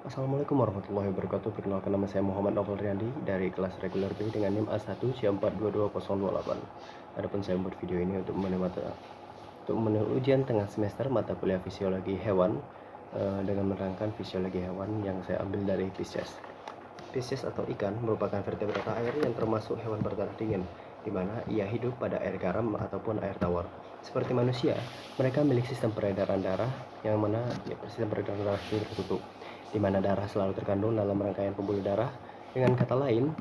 Assalamualaikum warahmatullahi wabarakatuh. Perkenalkan, nama saya Muhammad Novel Riyandi dari kelas reguler B dengan NIM A1C422028. Adapun saya membuat video ini untuk memenuhi ujian tengah semester mata kuliah fisiologi hewan dengan menerangkan fisiologi hewan yang saya ambil dari Pisces. Pisces atau ikan merupakan vertebrata air yang termasuk hewan berdarah dingin, di mana ia hidup pada air garam ataupun air tawar. Seperti manusia, mereka memiliki sistem peredaran darah yang mana sistem peredaran darah ini tertutup, di mana darah selalu terkandung dalam rangkaian pembuluh darah. Dengan kata lain,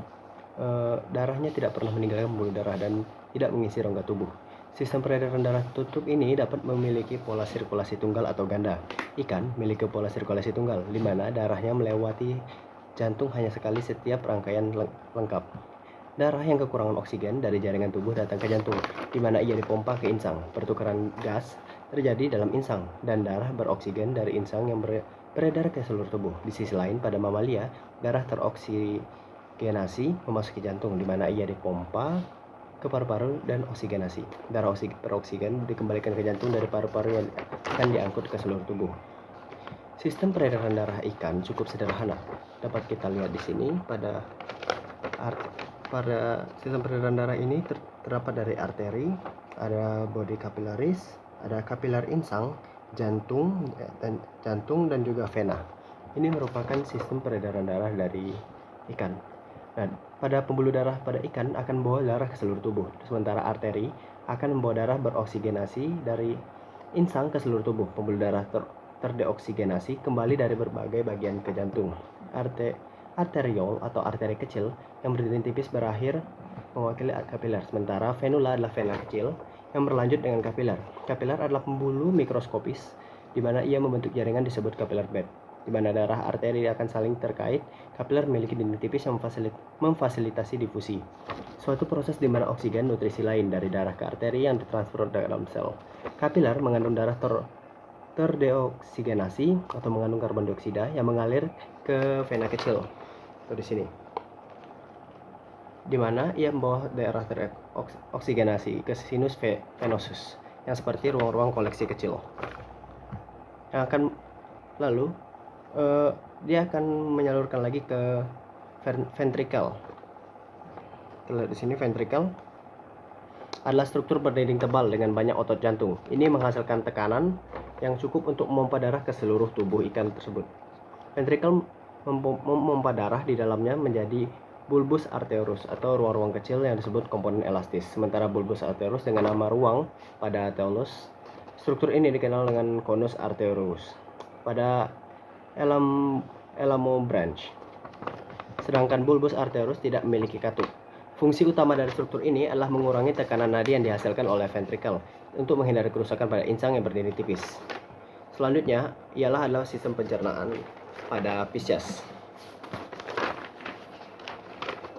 darahnya tidak pernah meninggalkan pembuluh darah dan tidak mengisi rongga tubuh. Sistem peredaran darah tertutup ini dapat memiliki pola sirkulasi tunggal atau ganda. Ikan memiliki pola sirkulasi tunggal, di mana darahnya melewati jantung hanya sekali setiap rangkaian lengkap. Darah yang kekurangan oksigen dari jaringan tubuh datang ke jantung, di mana ia dipompa ke insang. Pertukaran gas terjadi dalam insang, dan darah beroksigen dari insang yang beredar ke seluruh tubuh. Di sisi lain, pada mamalia, darah teroksigenasi memasuki jantung, di mana ia dipompa ke paru-paru dan oksigenasi. Darah beroksigen dikembalikan ke jantung dari paru-paru yang akan diangkut ke seluruh tubuh. Sistem peredaran darah ikan cukup sederhana. Dapat kita lihat di sini pada sistem peredaran darah ini terdapat dari arteri, ada bodi kapilaris, ada kapilar insang, jantung dan juga vena. Ini merupakan sistem peredaran darah dari ikan. Nah, pada pembuluh darah pada ikan akan membawa darah ke seluruh tubuh, sementara arteri akan membawa darah beroksigenasi dari insang ke seluruh tubuh. Pembuluh darah terdeoksigenasi kembali dari berbagai bagian ke jantung. Arteriol atau arteri kecil yang berdinding tipis berakhir mewakili kapiler, sementara venula adalah vena kecil yang berlanjut dengan kapiler. Kapiler adalah pembuluh mikroskopis di mana ia membentuk jaringan disebut capillary bed, di mana darah arteri akan saling terkait. Kapiler memiliki dinding tipis yang memfasilitasi difusi, suatu proses di mana oksigen nutrisi lain dari darah ke arteri yang ditransfer dalam sel. Kapiler mengandung darah terdeoksigenasi atau mengandung karbon dioksida yang mengalir ke vena kecil atau di sini, di mana ia membawa daerah teroksigenasi ke sinus venosus yang seperti ruang-ruang koleksi kecil yang akan lalu dia akan menyalurkan lagi ke ventricle. Kita lihat di sini, ventricle adalah struktur berdinding tebal dengan banyak otot jantung. Ini menghasilkan tekanan yang cukup untuk memompa darah ke seluruh tubuh ikan tersebut. Ventricle memompa darah di dalamnya menjadi bulbus arteriosus atau ruang-ruang kecil yang disebut komponen elastis. Sementara bulbus arteriosus dengan nama ruang pada teolus, struktur ini dikenal dengan conus arteriosus pada elamobranch. Sedangkan bulbus arteriosus tidak memiliki katup. Fungsi utama dari struktur ini adalah mengurangi tekanan nadi yang dihasilkan oleh ventricle untuk menghindari kerusakan pada insang yang berdinding tipis. Selanjutnya adalah sistem pencernaan pada Pisces.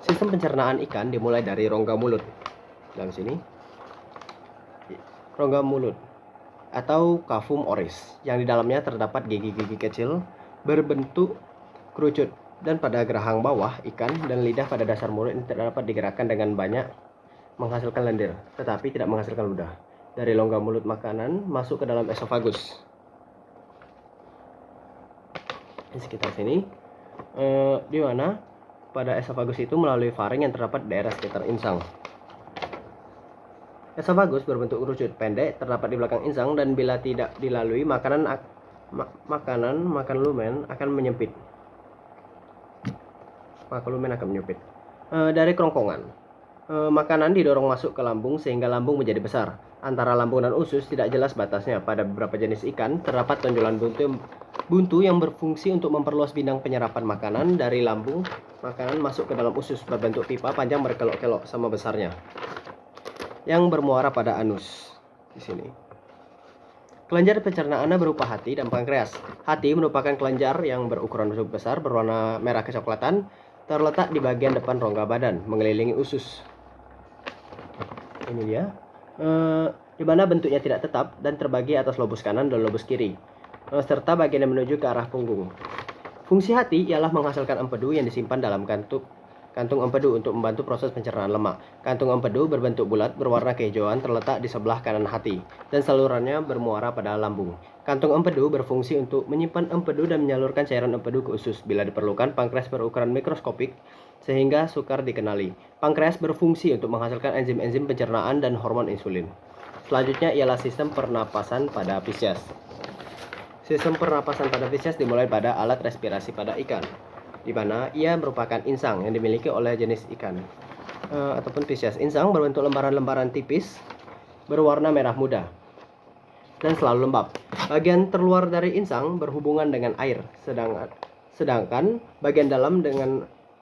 Sistem pencernaan ikan dimulai dari rongga mulut. Dalam sini, rongga mulut atau cavum oris, yang di dalamnya terdapat gigi-gigi kecil berbentuk kerucut, dan pada gerahang bawah ikan dan lidah pada dasar mulut ini terdapat digerakkan dengan banyak, menghasilkan lendir tetapi tidak menghasilkan ludah. Dari rongga mulut makanan masuk ke dalam esofagus di sekitar sini, di mana pada esofagus itu melalui faring yang terdapat di daerah sekitar insang. Esofagus berbentuk kerucut pendek terdapat di belakang insang, dan bila tidak dilalui makan lumen akan menyempit. Dari kerongkongan, makanan didorong masuk ke lambung sehingga lambung menjadi besar. Antara lambung dan usus tidak jelas batasnya. Pada beberapa jenis ikan terdapat tonjolan buntu yang berfungsi untuk memperluas bidang penyerapan makanan. Dari lambung, makanan masuk ke dalam usus berbentuk pipa panjang berkelok-kelok sama besarnya yang bermuara pada anus di sini. Kelenjar pencernaannya berupa hati dan pankreas. Hati merupakan kelenjar yang berukuran besar, berwarna merah kecoklatan, terletak di bagian depan rongga badan, mengelilingi usus. Ini dia, di mana bentuknya tidak tetap dan terbagi atas lobus kanan dan lobus kiri, serta bagian yang menuju ke arah punggung. Fungsi hati ialah menghasilkan empedu yang disimpan dalam Kantung empedu untuk membantu proses pencernaan lemak. Kantung empedu berbentuk bulat berwarna kehijauan terletak di sebelah kanan hati dan salurannya bermuara pada lambung. Kantung empedu berfungsi untuk menyimpan empedu dan menyalurkan cairan empedu ke usus. Bila diperlukan, pankreas berukuran mikroskopik sehingga sukar dikenali. Pankreas berfungsi untuk menghasilkan enzim-enzim pencernaan dan hormon insulin. Selanjutnya ialah sistem pernapasan pada Pisces. Sistem pernapasan pada Pisces dimulai pada alat respirasi pada ikan, di mana ia merupakan insang yang dimiliki oleh jenis ikan ataupun Pisces. Insang berbentuk lembaran-lembaran tipis berwarna merah muda dan selalu lembab. Bagian terluar dari insang berhubungan dengan air, sedangkan bagian dalam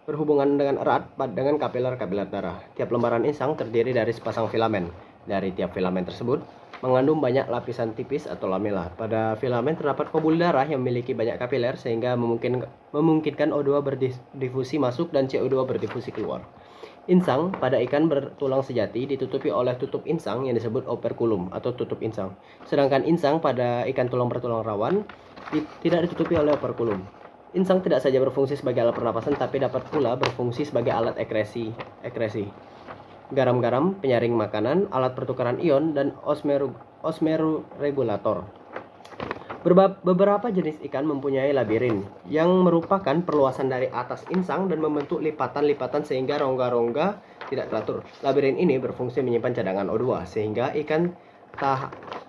berhubungan dengan erat dengan kapiler-kapiler darah. Tiap lembaran insang terdiri dari sepasang filamen. Dari tiap filamen tersebut mengandung banyak lapisan tipis atau lamela. Pada filamen terdapat pembuluh darah yang memiliki banyak kapiler sehingga memungkinkan O2 berdifusi masuk dan CO2 berdifusi keluar. Insang pada ikan bertulang sejati ditutupi oleh tutup insang yang disebut operkulum atau tutup insang. Sedangkan insang pada ikan tulang bertulang rawan tidak ditutupi oleh operkulum. Insang tidak saja berfungsi sebagai alat pernapasan tapi dapat pula berfungsi sebagai alat ekresi. Garam-garam, penyaring makanan, alat pertukaran ion, dan osmoregulator. Beberapa jenis ikan mempunyai labirin yang merupakan perluasan dari atas insang dan membentuk lipatan-lipatan sehingga rongga-rongga tidak teratur. Labirin ini berfungsi menyimpan cadangan O2 sehingga ikan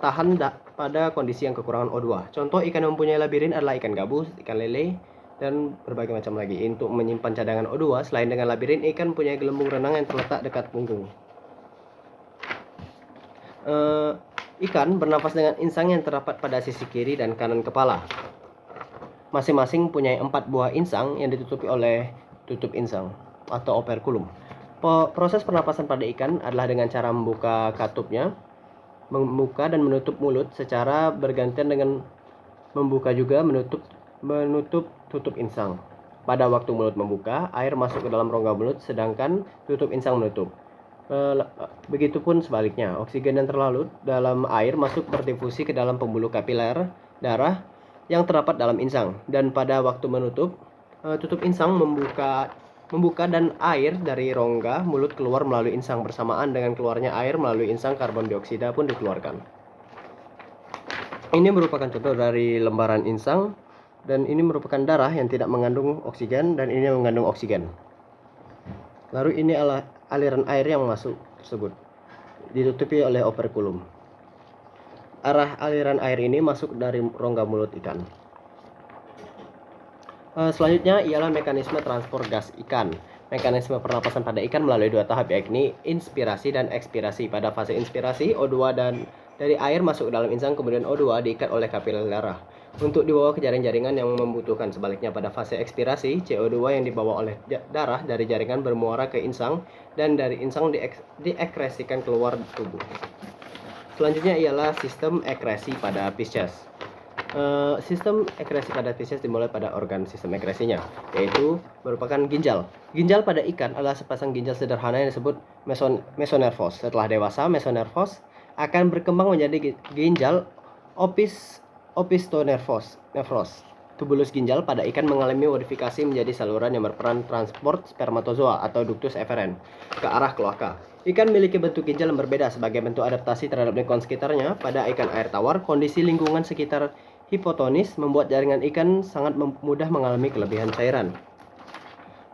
tahan pada kondisi yang kekurangan O2. Contoh ikan yang mempunyai labirin adalah ikan gabus, ikan lele, dan berbagai macam lagi. Untuk menyimpan cadangan O2, selain dengan labirin, ikan mempunyai gelembung renang yang terletak dekat punggung. Ikan bernafas dengan insang yang terdapat pada sisi kiri dan kanan kepala. Masing-masing mempunyai 4 buah insang yang ditutupi oleh tutup insang atau operkulum. Proses pernapasan pada ikan adalah dengan cara membuka katupnya, membuka dan menutup mulut secara bergantian dengan membuka juga menutup tutup insang. Pada waktu mulut membuka, air masuk ke dalam rongga mulut sedangkan tutup insang menutup. Begitupun sebaliknya, oksigen yang terlarut dalam air masuk berdifusi ke dalam pembuluh kapiler darah yang terdapat dalam insang, dan pada waktu menutup, tutup insang membuka dan air dari rongga mulut keluar melalui insang. Bersamaan dengan keluarnya air melalui insang, karbon dioksida pun dikeluarkan. Ini merupakan contoh dari lembaran insang, dan ini merupakan darah yang tidak mengandung oksigen dan ini mengandung oksigen. Lalu ini adalah aliran air yang masuk tersebut, ditutupi oleh operkulum. Arah aliran air ini masuk dari rongga mulut ikan. Selanjutnya ialah mekanisme transport gas ikan. Mekanisme pernapasan pada ikan melalui 2 tahap, yakni inspirasi dan ekspirasi. Pada fase inspirasi, O2 dari air masuk ke dalam insang, kemudian O2 diikat oleh kapiler darah untuk dibawa ke jaring-jaringan yang membutuhkan. Sebaliknya, pada fase ekspirasi, CO2 yang dibawa oleh darah dari jaringan bermuara ke insang dan dari insang diekresikan keluar tubuh. Selanjutnya ialah sistem ekresi pada Pisces. Sistem ekresi pada Pisces dimulai pada organ sistem ekresinya, yaitu merupakan ginjal. Ginjal pada ikan adalah sepasang ginjal sederhana yang disebut mesonervos. Setelah dewasa, mesonervos akan berkembang menjadi ginjal opistonefros. Tubulus ginjal pada ikan mengalami modifikasi menjadi saluran yang berperan transport spermatozoa atau ductus efferens ke arah kloaka. Ikan memiliki bentuk ginjal yang berbeda sebagai bentuk adaptasi terhadap lingkungan sekitarnya. Pada ikan air tawar, kondisi lingkungan sekitar hipotonis membuat jaringan ikan sangat mudah mengalami kelebihan cairan.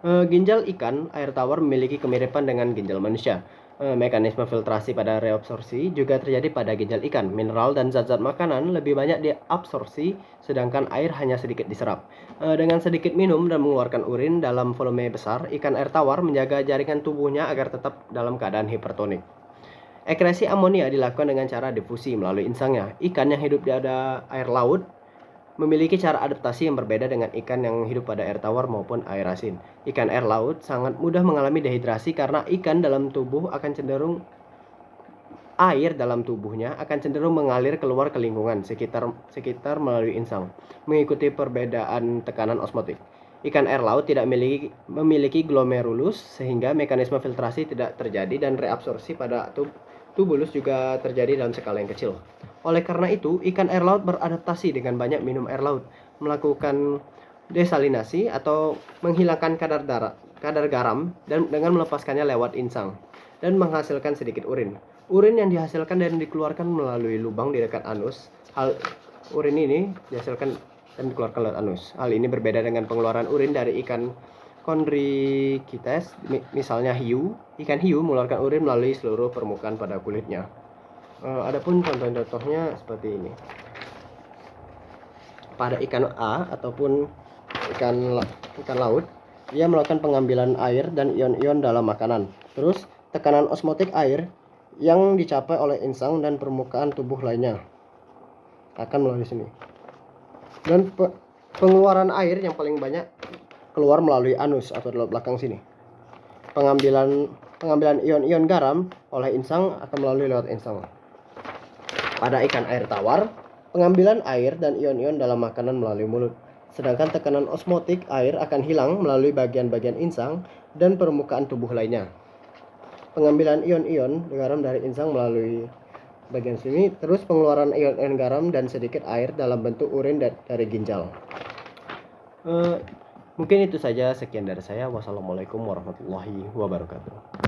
Ginjal ikan air tawar memiliki kemiripan dengan ginjal manusia. Mekanisme filtrasi pada reabsorpsi juga terjadi pada ginjal ikan. Mineral dan zat-zat makanan lebih banyak diabsorpsi, sedangkan air hanya sedikit diserap. Dengan sedikit minum dan mengeluarkan urin dalam volume besar, ikan air tawar menjaga jaringan tubuhnya agar tetap dalam keadaan hipertonik. Ekresi amonia dilakukan dengan cara difusi melalui insangnya. Ikan yang hidup di air laut memiliki cara adaptasi yang berbeda dengan ikan yang hidup pada air tawar maupun air asin. Ikan air laut sangat mudah mengalami dehidrasi karena air dalam tubuhnya akan cenderung mengalir keluar ke lingkungan sekitar melalui insang, mengikuti perbedaan tekanan osmotik. Ikan air laut tidak memiliki glomerulus sehingga mekanisme filtrasi tidak terjadi dan reabsorpsi pada tubulus juga terjadi dalam skala yang kecil. Oleh karena itu, ikan air laut beradaptasi dengan banyak minum air laut, melakukan desalinasi atau menghilangkan kadar kadar garam dan dengan melepaskannya lewat insang dan menghasilkan sedikit urin. Urin yang dihasilkan dan dikeluarkan melalui lubang di dekat anus. Urin ini dihasilkan dan dikeluarkan lewat anus. Hal ini berbeda dengan pengeluaran urin dari ikan Chondrichthyes, misalnya hiu. Ikan hiu mengeluarkan urin melalui seluruh permukaan pada kulitnya. Adapun contoh-contohnya seperti ini. Pada ikan A ataupun ikan laut, ia melakukan pengambilan air dan ion-ion dalam makanan. Terus tekanan osmotik air yang dicapai oleh insang dan permukaan tubuh lainnya akan melalui sini. Dan pengeluaran air yang paling banyak keluar melalui anus atau di belakang sini. Pengambilan ion-ion garam oleh insang akan melalui lewat insang. Pada ikan air tawar, pengambilan air dan ion-ion dalam makanan melalui mulut. Sedangkan tekanan osmotik air akan hilang melalui bagian-bagian insang dan permukaan tubuh lainnya. Pengambilan ion-ion garam dari insang melalui bagian sini, terus pengeluaran ion-ion garam dan sedikit air dalam bentuk urin dari ginjal. Mungkin itu saja, sekian dari saya. Wassalamualaikum warahmatullahi wabarakatuh.